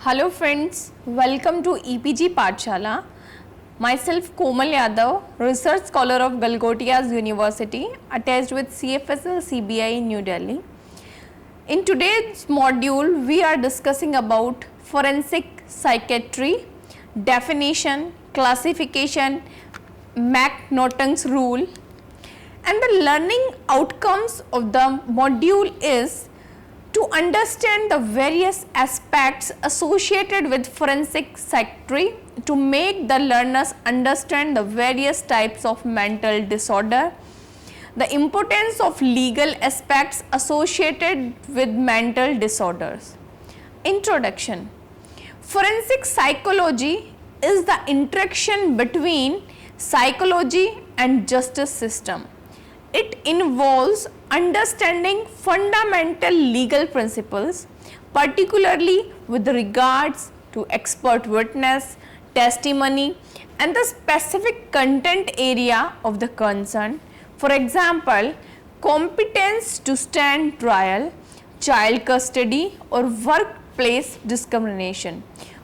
Hello friends, welcome to EPG Pathshala. Myself Komal Yadav, research scholar of Galgotias University, attached with CFSL CBI in New Delhi. In today's module, we are discussing about forensic psychiatry, definition, classification, McNaughton's rule, and the learning outcomes of the module is to understand the various aspects associated with forensic psychiatry, to make the learners understand the various types of mental disorder, the importance of legal aspects associated with mental disorders. Introduction. Forensic psychology is the interaction between psychology and justice system. It involves understanding fundamental legal principles, particularly with regards to expert witness, testimony, and the specific content area of the concern. For example, competence to stand trial, child custody, or workplace discrimination.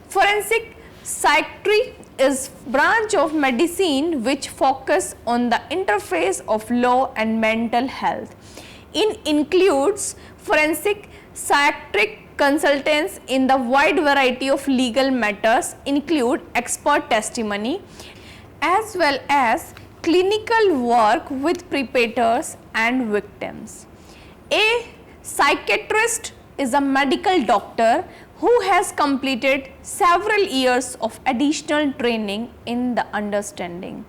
Forensic psychiatry is branch of medicine which focus on the interface of law and mental health. It includes forensic psychiatric consultants in the wide variety of legal matters, include expert testimony, as well as clinical work with perpetrators and victims. A psychiatrist is a medical doctor who has completed several years of additional training in the understanding,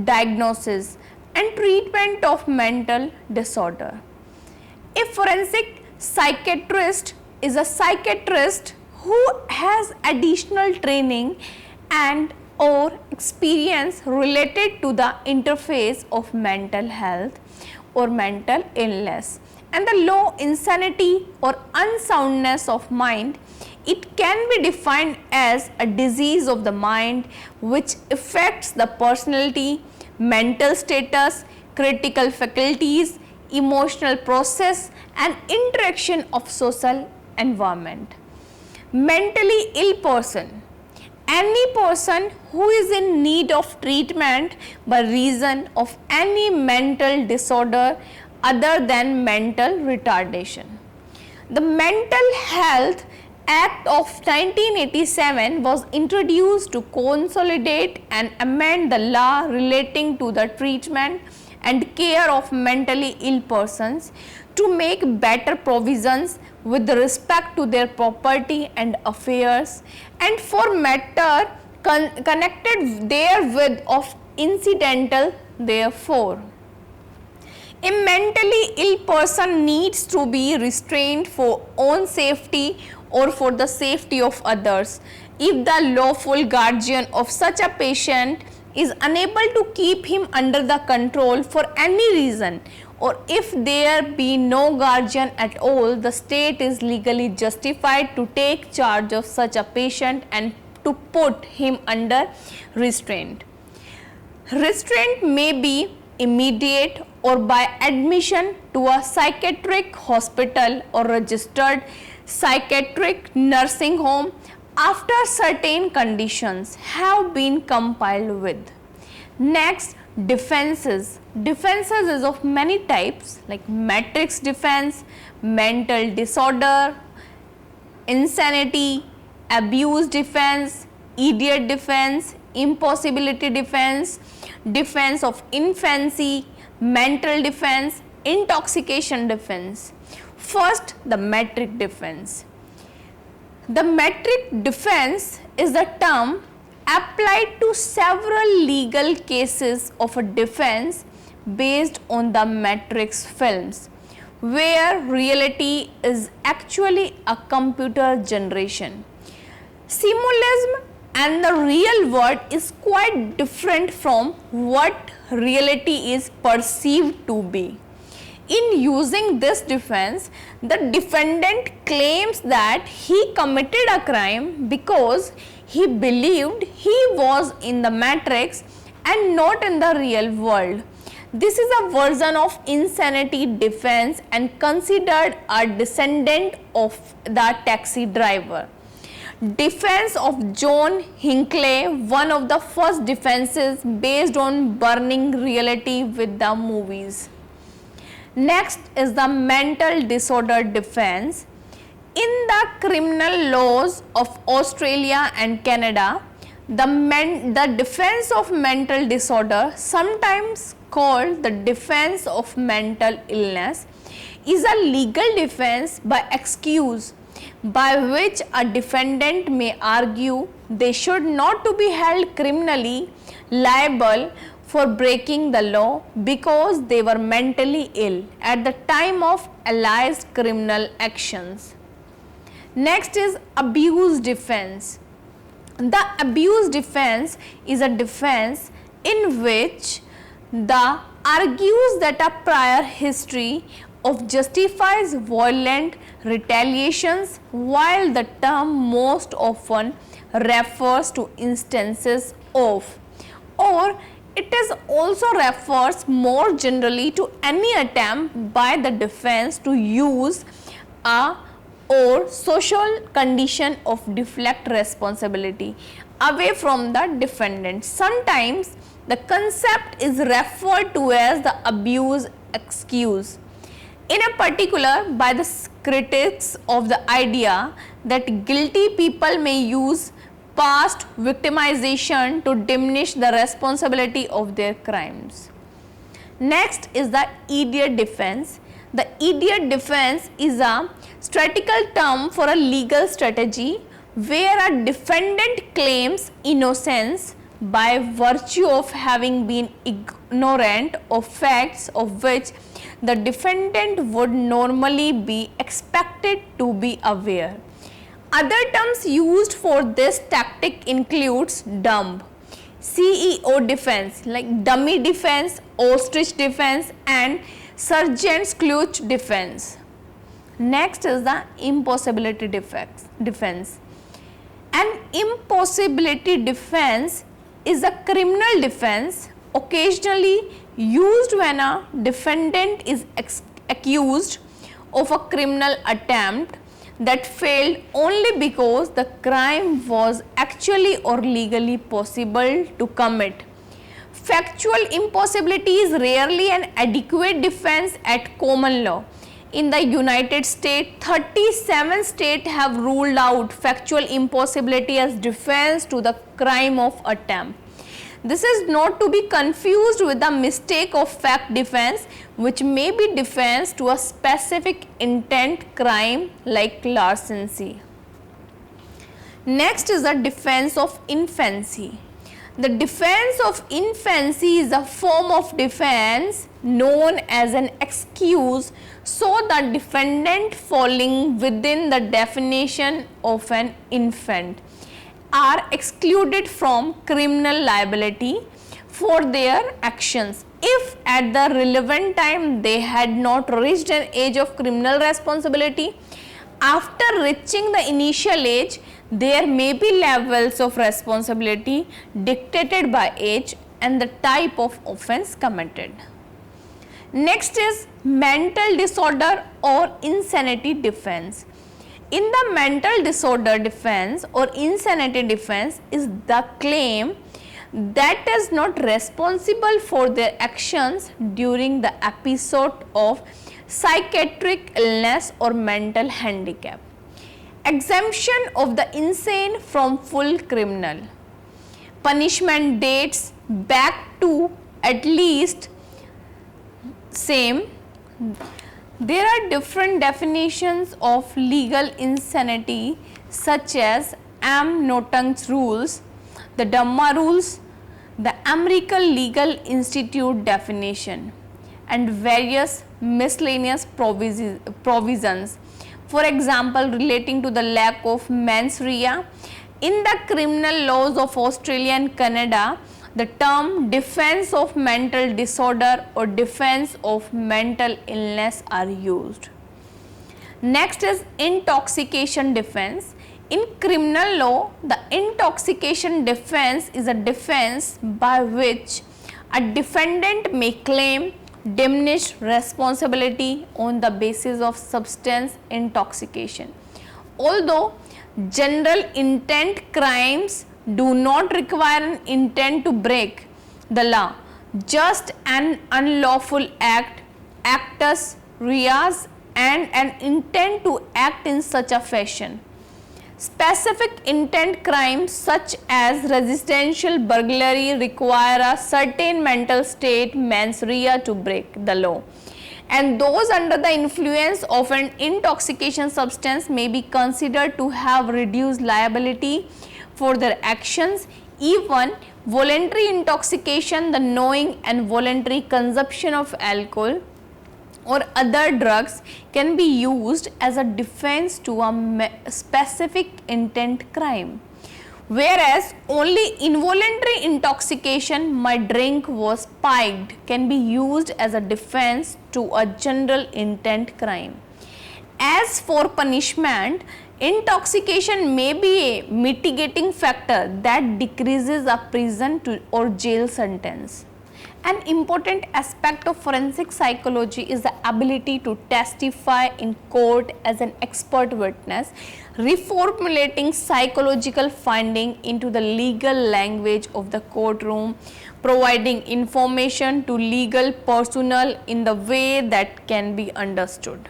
diagnosis, and treatment of mental disorder. A forensic psychiatrist is a psychiatrist who has additional training and or experience related to the interface of mental health or mental illness and the low insanity or unsoundness of mind. It can be defined as a disease of the mind which affects the personality, mental status, critical faculties, emotional process, and interaction of social environment. Mentally ill person. Any person who is in need of treatment by reason of any mental disorder other than mental retardation. The Mental Health Act of 1987 was introduced to consolidate and amend the law relating to the treatment and care of mentally ill persons to make better provisions with respect to their property and affairs and for matter connected therewith of incidental therefore. A mentally ill person needs to be restrained for own safety or for the safety of others. If the lawful guardian of such a patient is unable to keep him under the control for any reason, or if there be no guardian at all, the state is legally justified to take charge of such a patient and to put him under restraint. Restraint may be immediate or by admission to a psychiatric hospital or registered psychiatric nursing home after certain conditions have been complied with. Next, defenses. Defenses is of many types like matrix defense, mental disorder, insanity, abuse defense, idiot defense, impossibility defense, defense of infancy, mental defense, intoxication defense. First, the matrix defense. The matrix defense is the term applied to several legal cases of a defense based on the matrix films, where reality is actually a computer generation. Symbolism and the real world is quite different from what reality is perceived to be. In using this defense, the defendant claims that he committed a crime because he believed he was in the matrix and not in the real world. This is a version of insanity defense and considered a descendant of the taxi driver. Defense of John Hinckley, one of the first defenses based on burning reality with the movies. Next is the mental disorder defense. In the criminal laws of Australia and Canada, the defense of mental disorder, sometimes called the defense of mental illness, is a legal defense by excuse by which a defendant may argue they should not to be held criminally liable for breaking the law because they were mentally ill at the time of alleged criminal actions. Next is abuse defense. The abuse defense is a defense in which the argues that a prior history of justifies violent retaliations, while the term most often refers to instances of, or it is also refers more generally to any attempt by the defense to use a or social condition of deflect responsibility away from the defendant. Sometimes the concept is referred to as the abuse excuse. In a particular, by the critics of the idea that guilty people may use past victimization to diminish the responsibility of their crimes. Next is the idiot defense. The idiot defense is a statistical term for a legal strategy where a defendant claims innocence by virtue of having been ignorant of facts of which the defendant would normally be expected to be aware. Other terms used for this tactic includes dumb, CEO defense like dummy defense, ostrich defense and sergeant's clutch defense. Next is the impossibility defense. An impossibility defense is a criminal defense occasionally used when a defendant is accused of a criminal attempt that failed only because the crime was actually or legally possible to commit. Factual impossibility is rarely an adequate defense at common law. In the United States, 37 states have ruled out factual impossibility as defense to the crime of attempt. This is not to be confused with the mistake of fact defense, which may be defense to a specific intent crime like larceny. Next is the defense of infancy. The defense of infancy is a form of defense known as an excuse so the defendant falling within the definition of an infant are excluded from criminal liability for their actions if at the relevant time they had not reached an age of criminal responsibility. After reaching the initial age, there may be levels of responsibility dictated by age and the type of offense committed. Next is mental disorder or insanity defense. In the mental disorder defense or insanity defense is the claim that is not responsible for their actions during the episode of psychiatric illness or mental handicap. Exemption of the insane from full criminal punishment dates back to at least same. There are different definitions of legal insanity such as M. Norton's rules, the Dhamma rules, the American Legal Institute definition and various miscellaneous provisions. For example, relating to the lack of mens rea. In the criminal laws of Australia and Canada, the term defense of mental disorder or defense of mental illness are used. Next is intoxication defense. In criminal law, the intoxication defense is a defense by which a defendant may claim diminished responsibility on the basis of substance intoxication. Although General intent crimes do not require an intent to break the law. Just an unlawful act, actus reus, and an intent to act in such a fashion. Specific intent crimes such as residential burglary require a certain mental state mens rea to break the law, and those under the influence of an intoxication substance may be considered to have reduced liability for their actions. Even voluntary intoxication, the knowing and voluntary consumption of alcohol or other drugs, can be used as a defense to a specific intent crime. Whereas only involuntary intoxication, my drink was spiked, can be used as a defense to a general intent crime. As for punishment, intoxication may be a mitigating factor that decreases a prison or jail sentence. An important aspect of forensic psychology is the ability to testify in court as an expert witness, reformulating psychological finding into the legal language of the courtroom, providing information to legal personnel in the way that can be understood.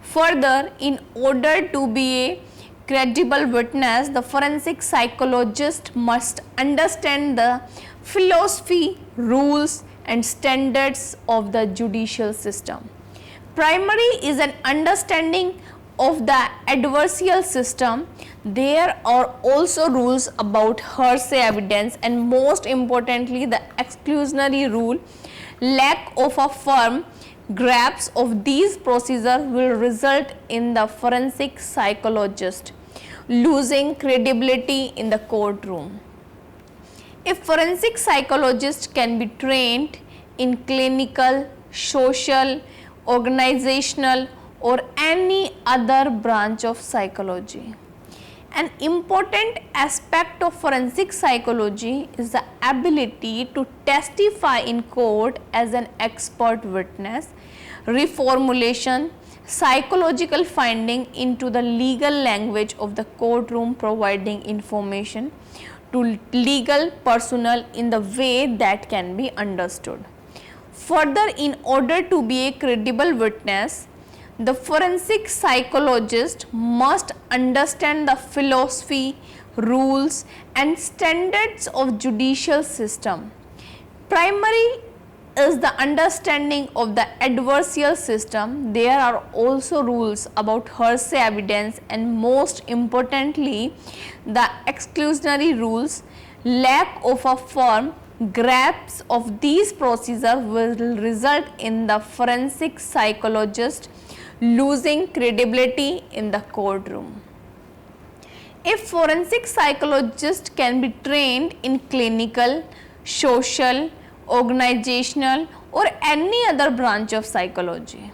Further, in order to be a credible witness, the forensic psychologist must understand the philosophy, rules, and standards of the judicial system. Primary is an understanding of the adversarial system. There are also rules about hearsay evidence, and most importantly, the exclusionary rule. Lack of a firm grasp of these procedures will result in the forensic psychologist losing credibility in the courtroom. A forensic psychologist can be trained in clinical, social, organizational, or any other branch of psychology. An important aspect of forensic psychology is the ability to testify in court as an expert witness, reformulation, psychological finding into the legal language of the courtroom, providing information to legal personnel in the way that can be understood. Further, in order to be a credible witness, the forensic psychologist must understand the philosophy, rules, and standards of judicial system. Primary is the understanding of the adversarial system. There are also rules about hearsay evidence, and most importantly, the exclusionary rules. Lack of a firm grasp of these procedures will result in the forensic psychologist losing credibility in the courtroom. A forensic psychologist can be trained in clinical, social, organizational, or any other branch of psychology.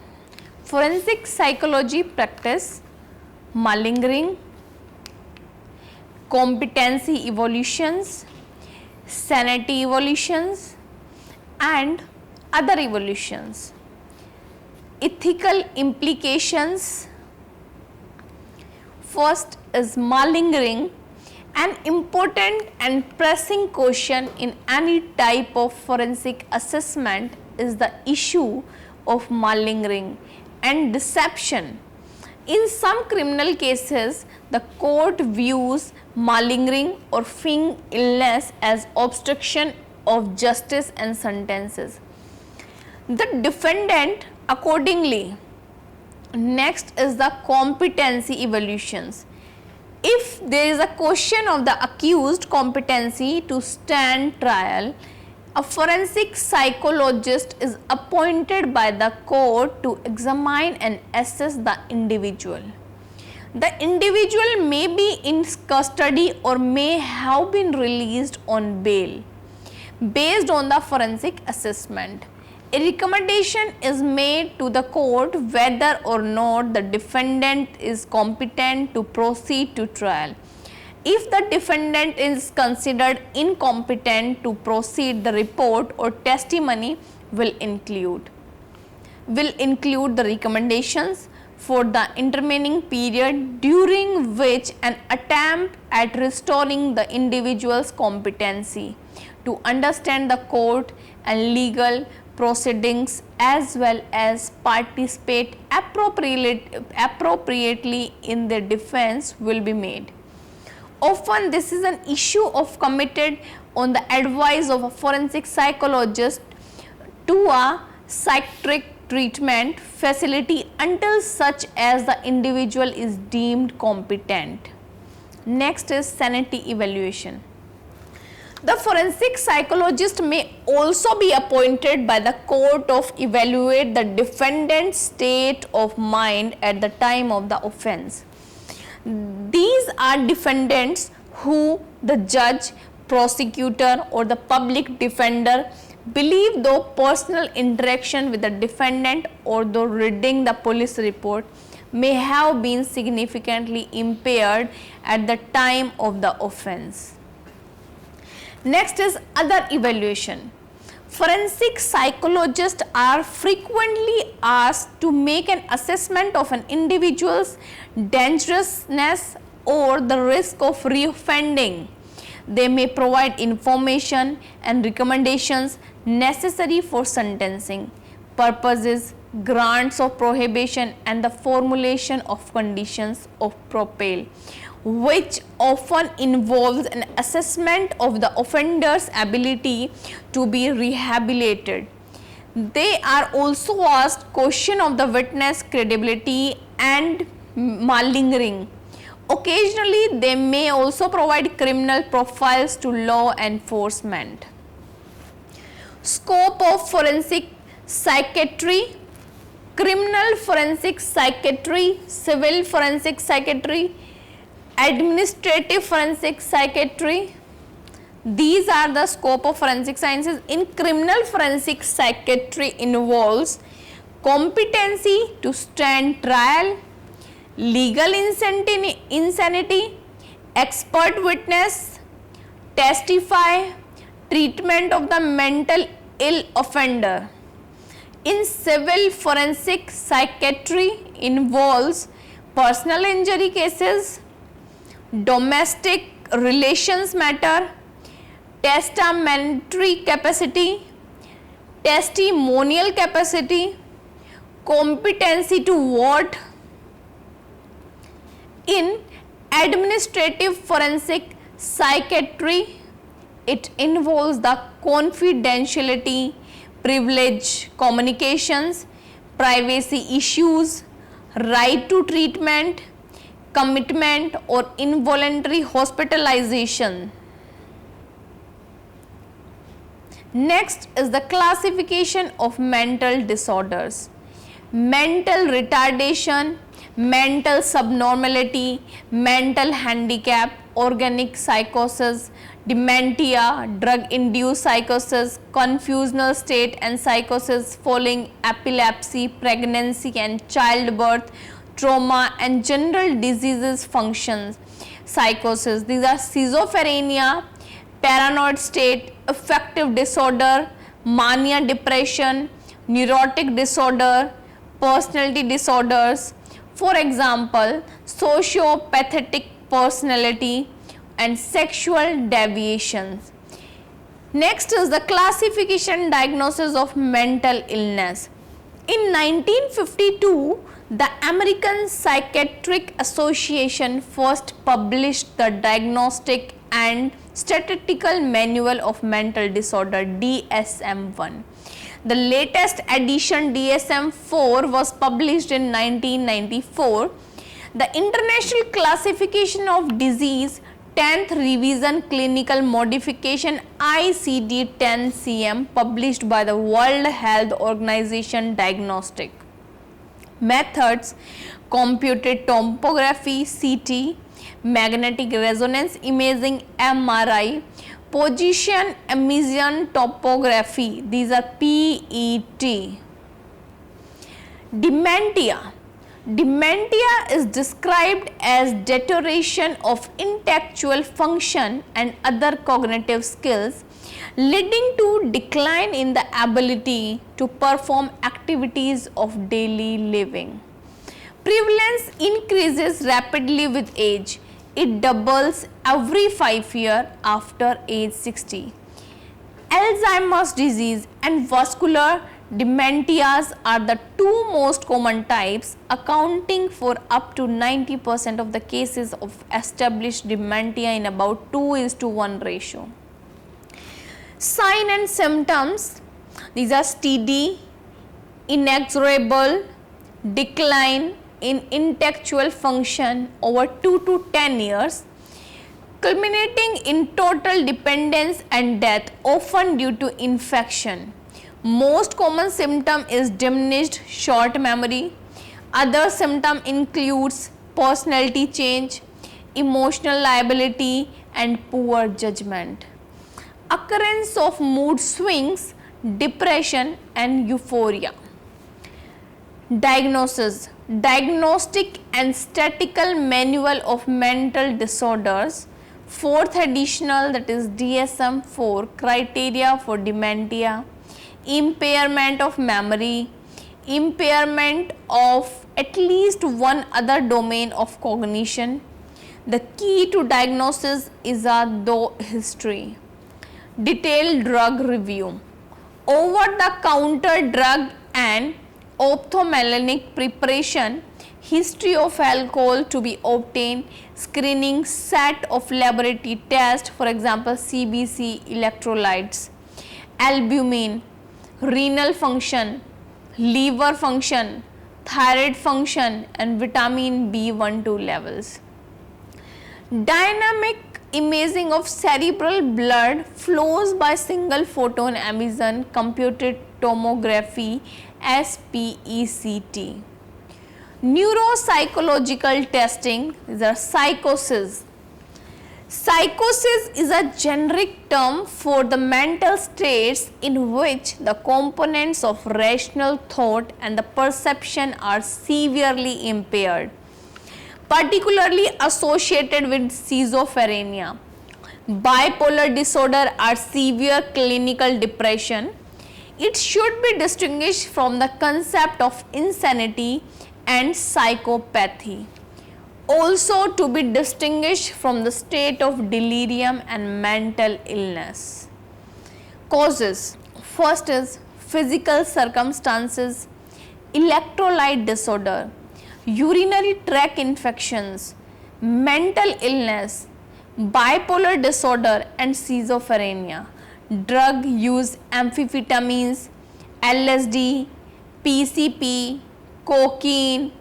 Forensic psychology practice malingering, competency evolutions, sanity evolutions, and other evolutions. Ethical implications. First is malingering. An important and pressing question in any type of forensic assessment is the issue of malingering and deception. In some criminal cases, the court views malingering or feigned illness as obstruction of justice and sentences the defendant accordingly. Next is the competency evaluations. If there is a question of the accused competency to stand trial, a forensic psychologist is appointed by the court to examine and assess the individual. The individual may be in custody or may have been released on bail. Based on the forensic assessment, a recommendation is made to the court whether or not the defendant is competent to proceed to trial. If the defendant is considered incompetent to proceed, the report or testimony will include the recommendations. for the intervening period during which an attempt at restoring the individual's competency to understand the court and legal proceedings as well as participate appropriately in the defense will be made. Often this is an issue of committed on the advice of a forensic psychologist to a psychiatric treatment facility until such as the individual is deemed competent. Next is sanity evaluation. The forensic psychologist may also be appointed by the court to evaluate the defendant's state of mind at the time of the offense. These are defendants who the judge, prosecutor or the public defender believe though personal interaction with the defendant or though reading the police report may have been significantly impaired at the time of the offense. Next is other evaluation. Forensic psychologists are frequently asked to make an assessment of an individual's dangerousness or the risk of reoffending. They may provide information and recommendations necessary for sentencing purposes, grants of prohibition and the formulation of conditions of parole, which often involves an assessment of the offender's ability to be rehabilitated. They are also asked question of the witness credibility and malingering. Occasionally, they may also provide criminal profiles to law enforcement. Scope of forensic psychiatry: criminal forensic psychiatry, civil forensic psychiatry, administrative forensic psychiatry. These are the scope of forensic sciences. In criminal forensic psychiatry involves competency to stand trial, legal insanity, expert witness, testify, treatment of the mental ill offender. In civil forensic psychiatry involves personal injury cases, domestic relations matter, testamentary capacity, testimonial capacity, competency to vote. In administrative forensic psychiatry, it involves the confidentiality, privilege, communications, privacy issues, right to treatment, commitment or involuntary hospitalization. Next is the classification of mental disorders. Mental retardation, mental subnormality, mental handicap, organic psychosis, dementia, drug-induced psychosis, confusional state and psychosis following epilepsy, pregnancy and childbirth, trauma and general diseases functions, psychosis. These are schizophrenia, paranoid state, affective disorder, mania depression, neurotic disorder, personality disorders. For example, sociopathic personality and sexual deviations. Next is the classification diagnosis of mental illness. In 1952, the American Psychiatric Association first published the Diagnostic and Statistical Manual of Mental Disorder DSM-1. The latest edition DSM-4 was published in 1994. The International Classification of Disease 10th Revision Clinical Modification ICD-10-CM published by the World Health Organization. Diagnostic methods: computed tomography CT, magnetic resonance imaging MRI, position emission topography, these are PET. Dementia. Dementia is described as deterioration of intellectual function and other cognitive skills, leading to decline in the ability to perform activities of daily living. Prevalence increases rapidly with age. It doubles every 5 years after age 60. Alzheimer's disease and vascular dementias are the two most common types, accounting for up to 90% of the cases of established dementia in about 2:1 ratio. Sign and symptoms, these are steady, inexorable decline in intellectual function over 2 to 10 years, culminating in total dependence and death, often due to infection. Most common symptom is diminished short memory. Other symptom includes personality change, emotional liability and poor judgment. Occurrence of mood swings, depression and euphoria. Diagnosis, Diagnostic and Statistical Manual of Mental Disorders, 4th editional, that is DSM-4, criteria for dementia, impairment of memory, impairment of at least one other domain of cognition. The key to diagnosis is a history. Detailed drug review. Over-the-counter drug and ophthalmic preparation, history of alcohol to be obtained, screening set of laboratory tests, for example CBC, electrolytes, albumin, renal function, liver function, thyroid function and vitamin B12 levels. Dynamic imaging of cerebral blood flows by single photon emission computed tomography SPECT. Neuropsychological testing, these are psychosis. Psychosis is a generic term for the mental states in which the components of rational thought and the perception are severely impaired, particularly associated with schizophrenia. Bipolar disorder or severe clinical depression. It should be distinguished from the concept of insanity and psychopathy. Also to be distinguished from the state of delirium and mental illness. Causes. First is physical circumstances, electrolyte disorder, urinary tract infections, mental illness, bipolar disorder and schizophrenia. Drug use, amphetamines, LSD, PCP, cocaine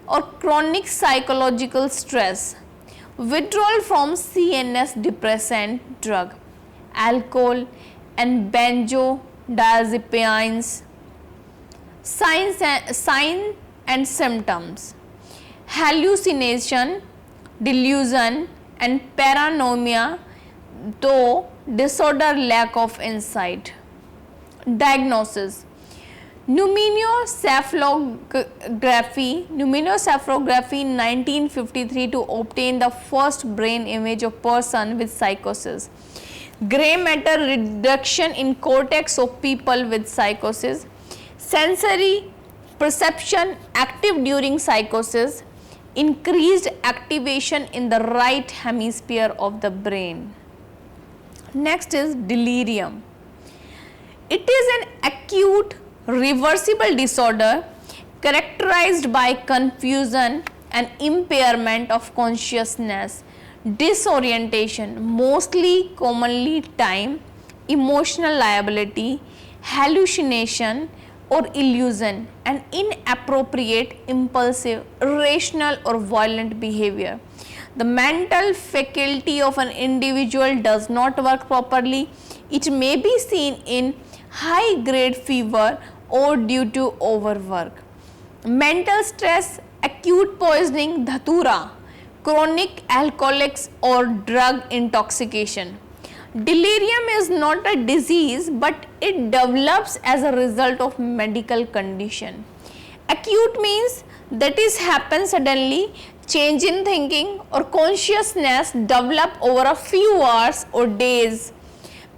or chronic psychological stress, withdrawal from CNS depressant drug, alcohol and benzodiazepines. Signs and symptoms, hallucination, delusion and paranoia, though disorder lack of insight. Diagnosis, pneumoencephalography in 1953 to obtain the first brain image of person with psychosis. Gray matter reduction in cortex of people with psychosis. Sensory perception active during psychosis. Increased activation in the right hemisphere of the brain. Next is delirium. It is an acute reversible disorder characterized by confusion and impairment of consciousness, disorientation, mostly commonly time, emotional liability, hallucination or illusion and inappropriate, impulsive, irrational or violent behavior. The mental faculty of an individual does not work properly. It may be seen in high grade fever or due to overwork. Mental stress, acute poisoning, dhatura, chronic alcoholics or drug intoxication. Delirium is not a disease but it develops as a result of medical condition. Acute means that is happen suddenly, change in thinking or consciousness develop over a few hours or days.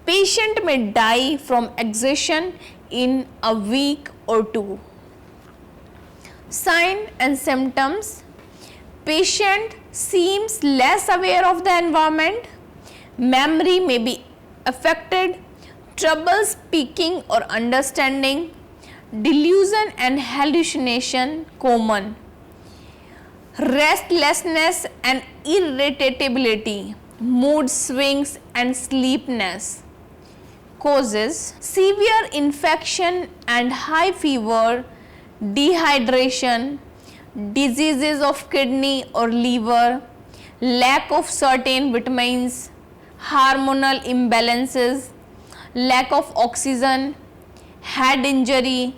Patient may die from exhaustion in a week or two. Sign and symptoms. Patient seems less aware of the environment. Memory may be affected. Trouble speaking or understanding. Delusion and hallucination common. Restlessness and irritability. Mood swings and sleepiness. Causes: severe infection and high fever, dehydration, diseases of kidney or liver, lack of certain vitamins, hormonal imbalances, lack of oxygen, head injury,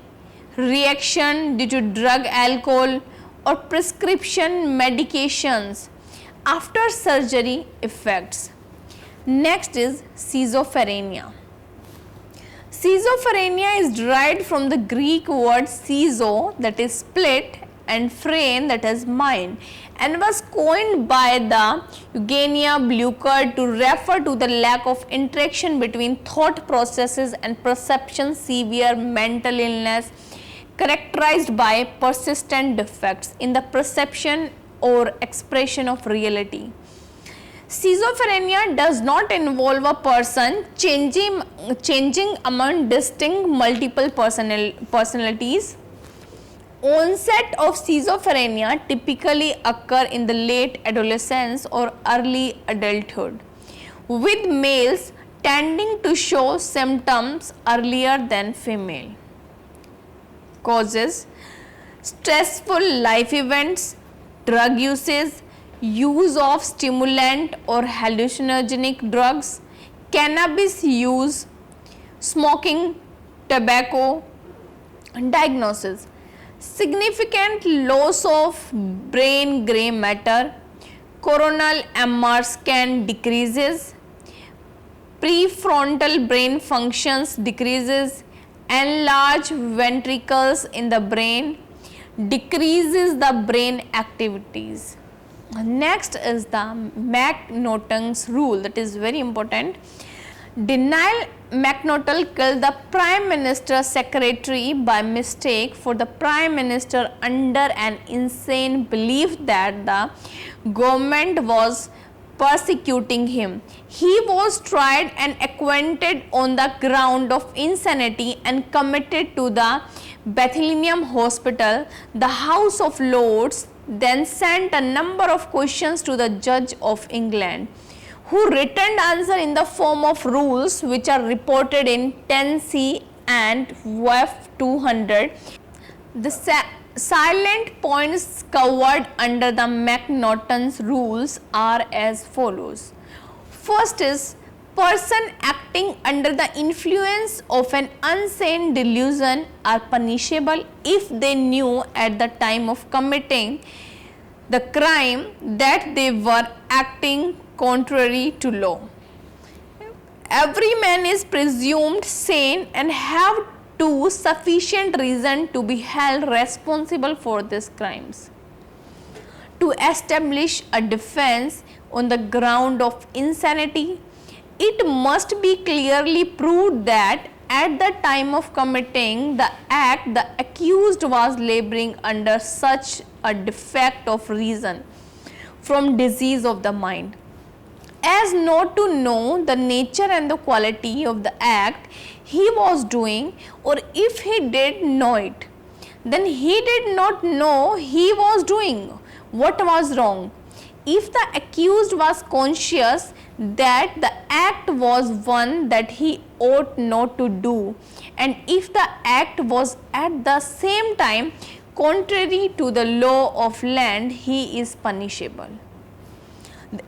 reaction due to drug, alcohol or prescription medications after surgery effects. Next is schizophrenia. Schizophrenia is derived from the Greek word schizo, that is split, and phren, that is mind, and was coined by the Eugenia Bleuker to refer to the lack of interaction between thought processes and perception, severe mental illness characterized by persistent defects in the perception or expression of reality. Schizophrenia does not involve a person changing among distinct multiple personalities. Onset of schizophrenia typically occur in the late adolescence or early adulthood, with males tending to show symptoms earlier than female. Causes: stressful life events, drug usage, use of stimulant or hallucinogenic drugs, cannabis use, smoking, tobacco. Diagnosis: significant loss of brain gray matter, coronal MR scan decreases, prefrontal brain functions decreases, enlarged ventricles in the brain, decreases the brain activities. Next is the McNaughton's rule, that is very important. Denial: McNaughton killed the Prime Minister's secretary by mistake for the Prime Minister under an insane belief that the government was persecuting him. He was tried and acquitted on the ground of insanity and committed to the Bethlehem Hospital. The House of Lords then sent a number of questions to the Judge of England, who returned answer in the form of rules which are reported in 10C and WF 200. The silent points covered under the McNaughton's rules are as follows. First is: person acting under the influence of an insane delusion are punishable if they knew at the time of committing the crime that they were acting contrary to law. Every man is presumed sane and have to sufficient reason to be held responsible for these crimes. To establish a defense on the ground of insanity, it must be clearly proved that at the time of committing the act, the accused was laboring under such a defect of reason from disease of the mind as not to know the nature and the quality of the act he was doing, or if he did know it, then he did not know he was doing what was wrong. If the accused was conscious that the act was one that he ought not to do, and if the act was at the same time contrary to the law of land, he is punishable.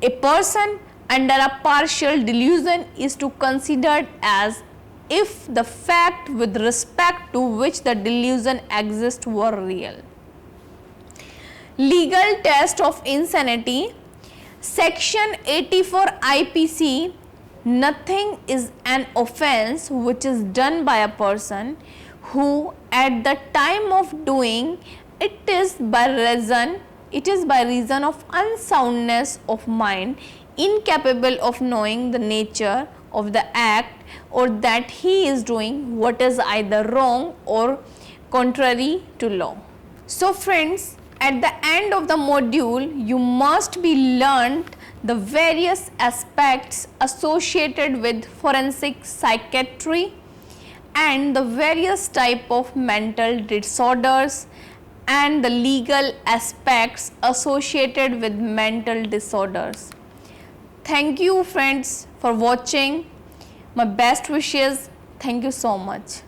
A person under a partial delusion is to considered as if the fact with respect to which the delusion exists were real. Legal test of insanity. Section 84 IPC: nothing is an offence which is done by a person who at the time of doing it is by reason of unsoundness of mind, incapable of knowing the nature of the act, or that he is doing what is either wrong or contrary to law. So friends, at the end of the module, you must be learned the various aspects associated with forensic psychiatry and the various type of mental disorders and the legal aspects associated with mental disorders. Thank you friends for watching. My best wishes. Thank you so much.